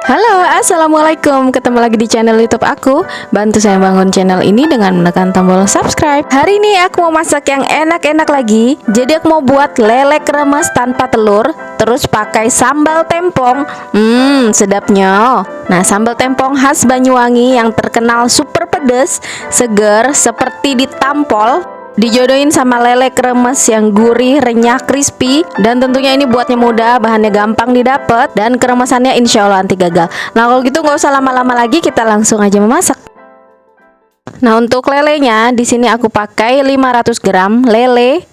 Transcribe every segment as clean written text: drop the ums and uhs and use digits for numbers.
Halo, assalamualaikum. Ketemu lagi di channel YouTube aku. Bantu saya bangun channel ini dengan menekan tombol subscribe. Hari ini aku mau masak yang enak-enak lagi. Jadi aku mau buat lele kremes tanpa telur, terus pakai sambal tempong. Sedapnya. Nah, sambal tempong khas Banyuwangi yang terkenal super pedas, seger seperti ditampol. Dijodohin sama lele kremes yang gurih, renyah, crispy. Dan tentunya ini buatnya mudah, bahannya gampang didapat, dan kremesannya insya Allah anti gagal. Nah kalau gitu nggak usah lama-lama lagi, kita langsung aja memasak. Nah untuk lelenya di sini aku pakai 500 gram lele.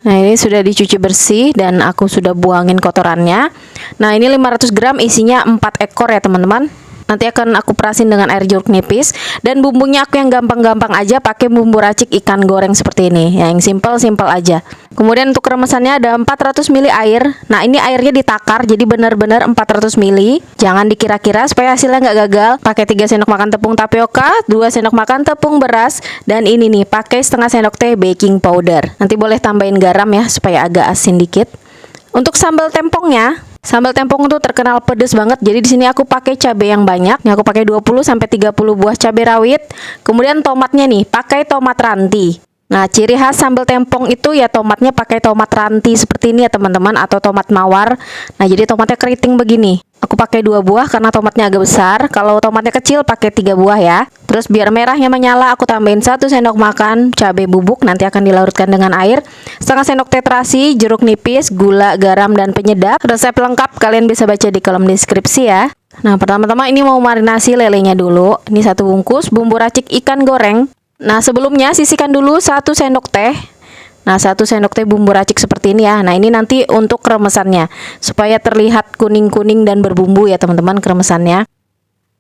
Nah ini sudah dicuci bersih dan aku sudah buangin kotorannya. Nah ini 500 gram isinya 4 ekor ya teman-teman. Nanti akan aku perasin dengan air jeruk nipis. Dan bumbunya aku yang gampang-gampang aja, pakai bumbu racik ikan goreng seperti ini ya, yang simple-simple aja. Kemudian untuk remesannya ada 400 ml air. Nah ini airnya ditakar, jadi benar-benar 400 ml. Jangan dikira-kira supaya hasilnya nggak gagal. Pakai 3 sendok makan tepung tapioka, 2 sendok makan tepung beras, dan ini nih pakai setengah sendok teh baking powder. Nanti boleh tambahin garam ya supaya agak asin dikit. Untuk sambal tempongnya, sambal tempong itu terkenal pedas banget. Jadi di sini aku pakai cabai yang banyak. Nih aku pakai 20 sampai 30 buah cabai rawit. Kemudian tomatnya nih, pakai tomat ranti. Nah, ciri khas sambal tempong itu ya tomatnya pakai tomat ranti seperti ini ya teman-teman, atau tomat mawar. Nah, jadi tomatnya keriting begini. Aku pakai 2 buah karena tomatnya agak besar. Kalau tomatnya kecil pakai 3 buah ya. Terus biar merahnya menyala, aku tambahin 1 sendok makan cabai bubuk, nanti akan dilarutkan dengan air. Setengah sendok teh terasi, jeruk nipis, gula, garam, dan penyedap. Resep lengkap kalian bisa baca di kolom deskripsi ya. Nah, pertama-tama ini mau marinasi lelenya dulu. Ini 1 bungkus bumbu racik ikan goreng. Nah, sebelumnya sisihkan dulu 1 sendok teh. Nah, 1 sendok teh bumbu racik seperti ini ya. Nah, ini nanti untuk kremesannya, supaya terlihat kuning-kuning dan berbumbu ya teman-teman kremesannya.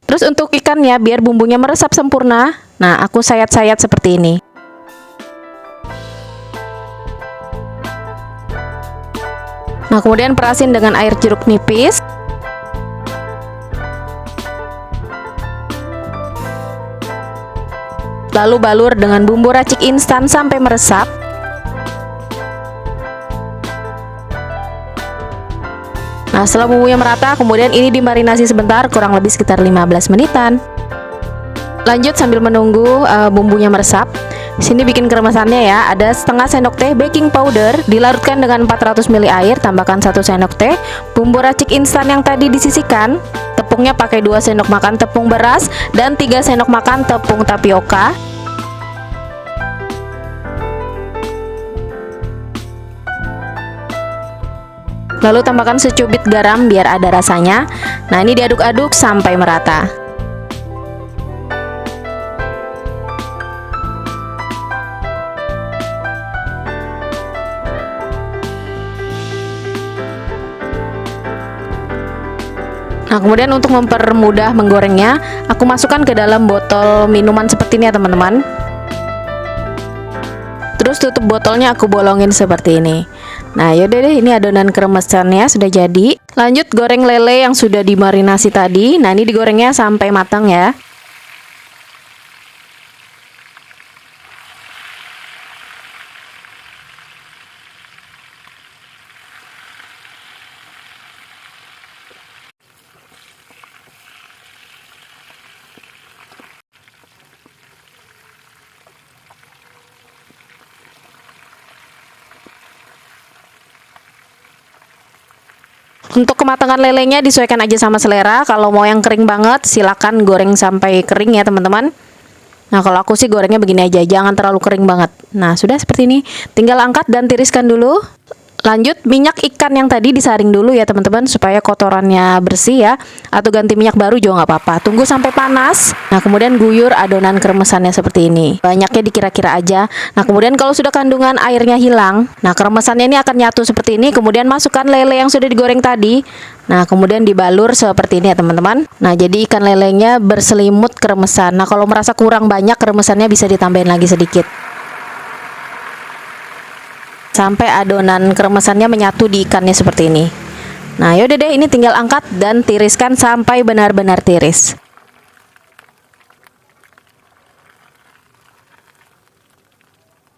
Terus untuk ikannya, biar bumbunya meresap sempurna, nah aku sayat-sayat seperti ini. Nah, kemudian perasin dengan air jeruk nipis. Lalu balur dengan bumbu racik instan sampai meresap. Nah, setelah bumbunya merata, kemudian ini dimarinasi sebentar, kurang lebih sekitar 15 menitan. Lanjut sambil menunggu bumbunya meresap. Sini bikin kremesannya ya. Ada setengah sendok teh baking powder, dilarutkan dengan 400 ml air, tambahkan 1 sendok teh bumbu racik instan yang tadi disisihkan. Tepungnya pakai 2 sendok makan tepung beras dan 3 sendok makan tepung tapioka. Lalu tambahkan secubit garam biar ada rasanya. Nah, ini diaduk-aduk sampai merata. Nah, kemudian untuk mempermudah menggorengnya, aku masukkan ke dalam botol minuman seperti ini ya teman-teman. Terus tutup botolnya aku bolongin seperti ini. Nah, yaudah deh, ini adonan kremesannya sudah jadi. Lanjut goreng lele yang sudah dimarinasi tadi. Nah, ini digorengnya sampai matang ya. Untuk kematangan lelenya disesuaikan aja sama selera. Kalau mau yang kering banget, silakan goreng sampai kering ya teman-teman. Nah, kalau aku sih gorengnya begini aja, jangan terlalu kering banget. Nah, sudah seperti ini. Tinggal angkat dan tiriskan dulu. Lanjut, minyak ikan yang tadi disaring dulu ya teman-teman, supaya kotorannya bersih ya. Atau ganti minyak baru juga nggak apa-apa. Tunggu sampai panas. Nah, kemudian guyur adonan kremesannya seperti ini. Banyaknya dikira-kira aja. Nah, kemudian kalau sudah kandungan airnya hilang, nah kremesannya ini akan nyatu seperti ini. Kemudian masukkan lele yang sudah digoreng tadi. Nah, kemudian dibalur seperti ini ya teman-teman. Nah, jadi ikan lelenya berselimut kremesan. Nah, kalau merasa kurang banyak kremesannya bisa ditambahin lagi sedikit, sampai adonan kremesannya menyatu di ikannya seperti ini. Nah, yaudah deh, ini tinggal angkat dan tiriskan sampai benar-benar tiris.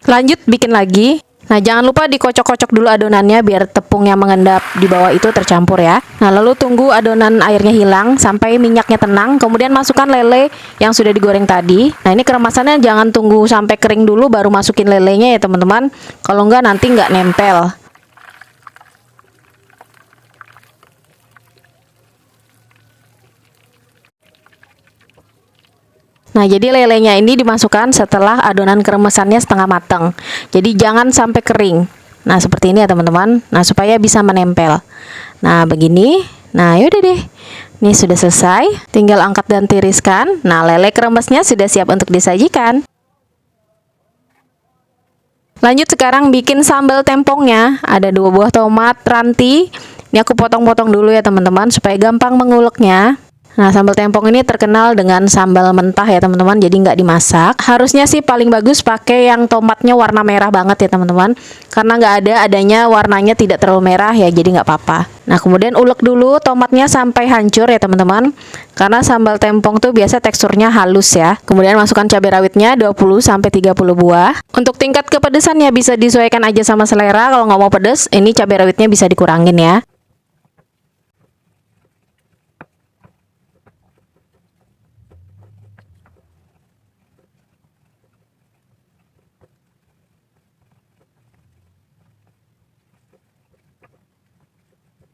Lanjut bikin lagi. Nah, jangan lupa dikocok-kocok dulu adonannya biar tepung yang mengendap di bawah itu tercampur ya. Nah, lalu tunggu adonan airnya hilang sampai minyaknya tenang. Kemudian masukkan lele yang sudah digoreng tadi. Nah, ini keremasannya jangan tunggu sampai kering dulu baru masukin lelenya ya teman-teman. Kalau enggak nanti nggak nempel. Nah, jadi lelenya ini dimasukkan setelah adonan keremesannya setengah matang. Jadi jangan sampai kering. Nah, seperti ini ya teman-teman. Nah, supaya bisa menempel. Nah, begini. Nah, yaudah deh. Ini sudah selesai. Tinggal angkat dan tiriskan. Nah, lele kremesnya sudah siap untuk disajikan. Lanjut sekarang bikin sambal tempongnya. Ada 2 buah tomat ranti. Ini aku potong-potong dulu ya teman-teman supaya gampang menguleknya. Nah, sambal tempong ini terkenal dengan sambal mentah ya teman-teman, jadi nggak dimasak. Harusnya sih paling bagus pakai yang tomatnya warna merah banget ya teman-teman, karena nggak adanya warnanya tidak terlalu merah ya, jadi nggak apa-apa. Nah, kemudian ulek dulu tomatnya sampai hancur ya teman-teman, karena sambal tempong tuh biasa teksturnya halus ya. Kemudian masukkan cabai rawitnya 20-30 buah. Untuk tingkat kepedesannya bisa disesuaikan aja sama selera. Kalau nggak mau pedes, ini cabai rawitnya bisa dikurangin ya.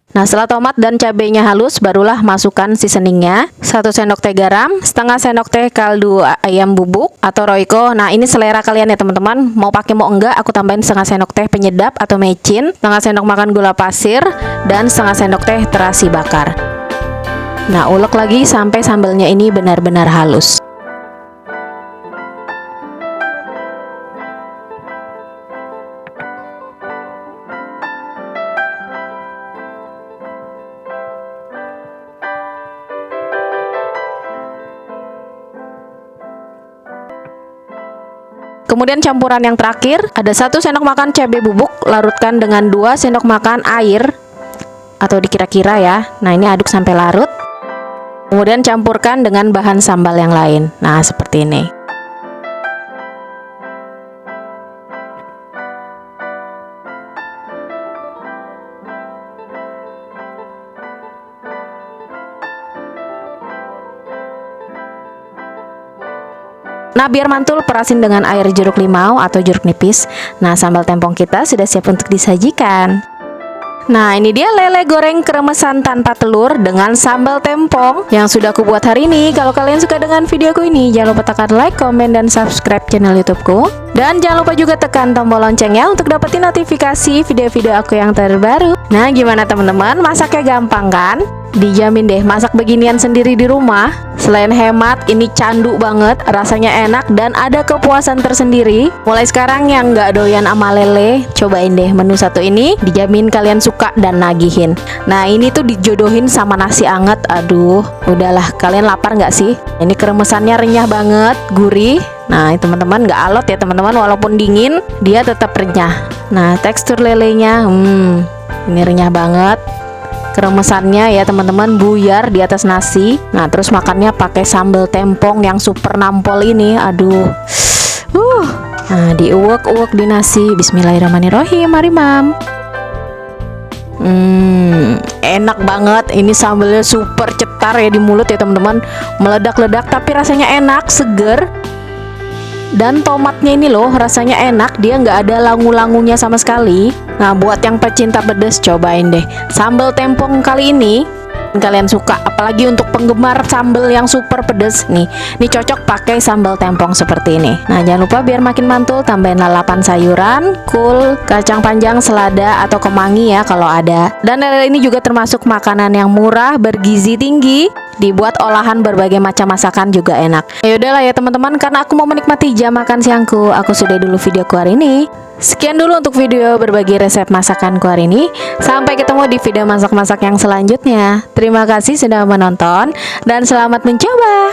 Nah, setelah tomat dan cabenya halus, barulah masukkan seasoningnya. 1 sendok teh garam, setengah sendok teh kaldu ayam bubuk atau roiko. Nah, ini selera kalian ya teman-teman. Mau pakai mau enggak, aku tambahin setengah sendok teh penyedap atau mecin, setengah sendok makan gula pasir, dan setengah sendok teh terasi bakar. Nah, ulek lagi sampai sambalnya ini benar-benar halus. Kemudian campuran yang terakhir, ada 1 sendok makan cabai bubuk, larutkan dengan 2 sendok makan air atau dikira-kira ya. Nah, ini aduk sampai larut. Kemudian campurkan dengan bahan sambal yang lain. Nah, seperti ini. Nah, biar mantul perasin dengan air jeruk limau atau jeruk nipis. Nah, sambal tempong kita sudah siap untuk disajikan. Nah, ini dia lele goreng kremesan tanpa telur dengan sambal tempong yang sudah aku buat hari ini. Kalau kalian suka dengan videoku ini, jangan lupa tekan like, komen, dan subscribe channel YouTubeku. Dan jangan lupa juga tekan tombol loncengnya untuk dapetin notifikasi video-video aku yang terbaru. Nah, gimana teman-teman? Masaknya gampang kan? Dijamin deh, masak beginian sendiri di rumah, selain hemat, ini candu banget, rasanya enak, dan ada kepuasan tersendiri. Mulai sekarang yang nggak doyan sama lele, cobain deh menu satu ini, dijamin kalian suka dan nagihin. Nah, ini tuh dijodohin sama nasi anget, aduh, udahlah, kalian lapar nggak sih? Ini kremesannya renyah banget, gurih. Nah, teman-teman nggak alot ya teman-teman, walaupun dingin, dia tetap renyah. Nah, tekstur lelenya, ini renyah banget. Kremesannya ya teman-teman buyar di atas nasi. Nah, terus makannya pakai sambal tempong yang super nampol ini. Aduh. Nah, diuwek-uwek di nasi. Bismillahirrahmanirrahim. Mari, Mam. Enak banget. Ini sambalnya super cetar ya di mulut ya teman-teman. Meledak-ledak tapi rasanya enak, seger. Dan tomatnya ini loh rasanya enak, dia nggak ada langu-langunya sama sekali. Nah, buat yang pecinta pedas, cobain deh sambal tempong kali ini. Kalian suka, apalagi untuk penggemar sambal yang super pedas nih, ini cocok pakai sambal tempong seperti ini. Nah, jangan lupa biar makin mantul tambahin lalapan sayuran, kul, kacang panjang, selada atau kemangi ya kalau ada. Dan lele ini juga termasuk makanan yang murah, bergizi tinggi, dibuat olahan berbagai macam masakan juga enak. Ya udahlah ya teman-teman, karena aku mau menikmati jam makan siangku, aku sudah dulu videoku hari ini. Sekian dulu untuk video berbagi resep masakanku hari ini. Sampai ketemu di video masak-masak yang selanjutnya. Terima kasih sudah menonton dan selamat mencoba.